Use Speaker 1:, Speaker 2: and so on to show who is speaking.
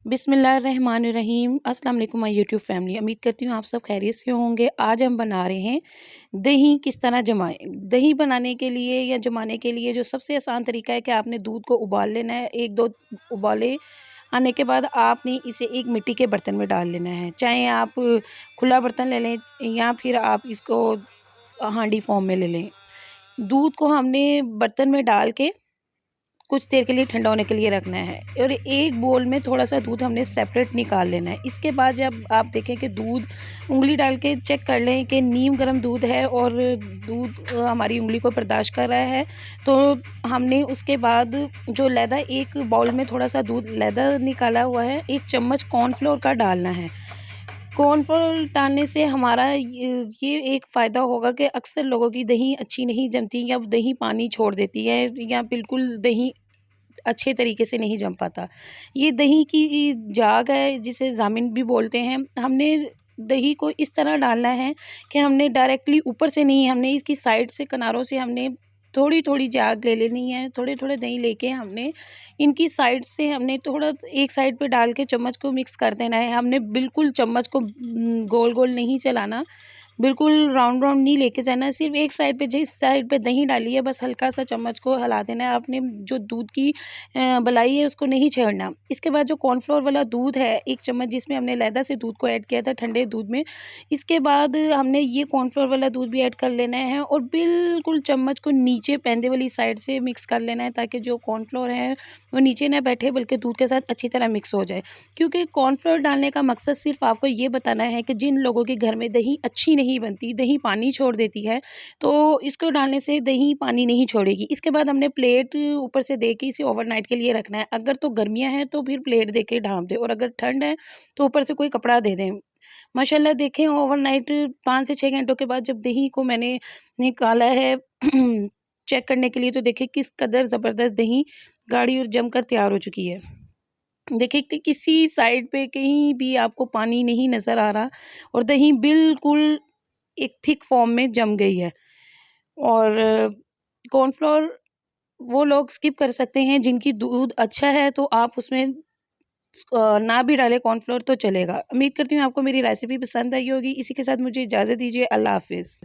Speaker 1: बिस्मिल्लाहिर्रहमानिर्रहीम। अस्सलाम वालेकुम माय यूट्यूब फैमिली। उम्मीद करती हूँ आप सब खैरियत से होंगे। आज हम बना रहे हैं दही किस तरह जमाएं। दही बनाने के लिए या जमाने के लिए जो सबसे आसान तरीका है कि आपने दूध को उबाल लेना है। एक दो उबाले आने के बाद आपने इसे एक मिट्टी के बर्तन में डाल लेना है। चाहे आप खुला बर्तन ले लें या फिर आप इसको हांडी फॉर्म में ले लें। दूध को हमने बर्तन में डाल के कुछ देर के लिए ठंडा होने के लिए रखना है और एक बोल में थोड़ा सा दूध हमने सेपरेट निकाल लेना है। इसके बाद जब आप देखें कि दूध उंगली डाल के चेक कर लें कि नीम गर्म दूध है और दूध हमारी उंगली को बर्दाश्त कर रहा है, तो हमने उसके बाद जो लैदा एक बाउल में थोड़ा सा दूध लैदा निकाला हुआ है, एक चम्मच कॉर्नफ्लोर का डालना है। कॉर्नफ्लोर डालने से हमारा ये एक फ़ायदा होगा कि अक्सर लोगों की दही अच्छी नहीं जमती या दही पानी छोड़ देती है या बिल्कुल दही अच्छे तरीके से नहीं जम पाता। ये दही की जाग है जिसे जामिन भी बोलते हैं। हमने दही को इस तरह डालना है कि हमने डायरेक्टली ऊपर से नहीं, हमने इसकी साइड से किनारों से हमने थोड़ी थोड़ी जाग ले लेनी है। थोड़े थोड़े दही लेके हमने इनकी साइड से हमने थोड़ा एक साइड पे डाल के चम्मच को मिक्स कर देना है। हमने बिल्कुल चम्मच को गोल गोल नहीं चलाना, बिल्कुल राउंड राउंड नहीं लेके जाना। सिर्फ एक साइड पे, जिस साइड पे दही डाली है बस हल्का सा चम्मच को हिला देना है। आपने जो दूध की मलाई है उसको नहीं छेड़ना। इसके बाद जो कॉर्नफ्लोर वाला दूध है एक चम्मच, जिसमें हमने लैदा से दूध को ऐड किया था ठंडे दूध में, इसके बाद हमने ये कॉर्नफ्लोर वाला दूध भी ऐड कर लेना है और बिल्कुल चम्मच को नीचे पैंदे वाली साइड से मिक्स कर लेना है ताकि जो कॉर्नफ्लोर है वो नीचे ना बैठे बल्कि दूध के साथ अच्छी तरह मिक्स हो जाए। क्योंकि कॉर्नफ्लोर डालने का मकसद सिर्फ आपको ये बताना है कि जिन लोगों के घर में दही अच्छी नहीं बनती, दही पानी छोड़ देती है, तो इसको डालने से दही पानी नहीं छोड़ेगी। इसके बाद हमने प्लेट ऊपर से दे के इसे ओवरनाइट के लिए रखना है। अगर तो गर्मियाँ हैं तो फिर प्लेट दे के ढाँप दें और अगर ठंड है तो ऊपर से कोई कपड़ा दे दें। माशाल्लाह देखें ओवरनाइट 5 से 6 घंटों के बाद जब दही को मैंने निकाला है चेक करने के लिए, तो देखिए किस कदर ज़बरदस्त दही गाढ़ी और जमकर तैयार हो चुकी है। देखिए कि किसी साइड पे कहीं भी आपको पानी नहीं नज़र आ रहा और दही बिल्कुल एक थिक फॉर्म में जम गई है। और कॉर्नफ्लोर वो लोग स्किप कर सकते हैं जिनकी दूध अच्छा है, तो आप उसमें ना भी डालें कॉर्नफ्लोर तो चलेगा। उम्मीद करती हूँ आपको मेरी रेसिपी पसंद आई होगी। इसी के साथ मुझे इजाज़त दीजिए। अल्लाह हाफ़िज़।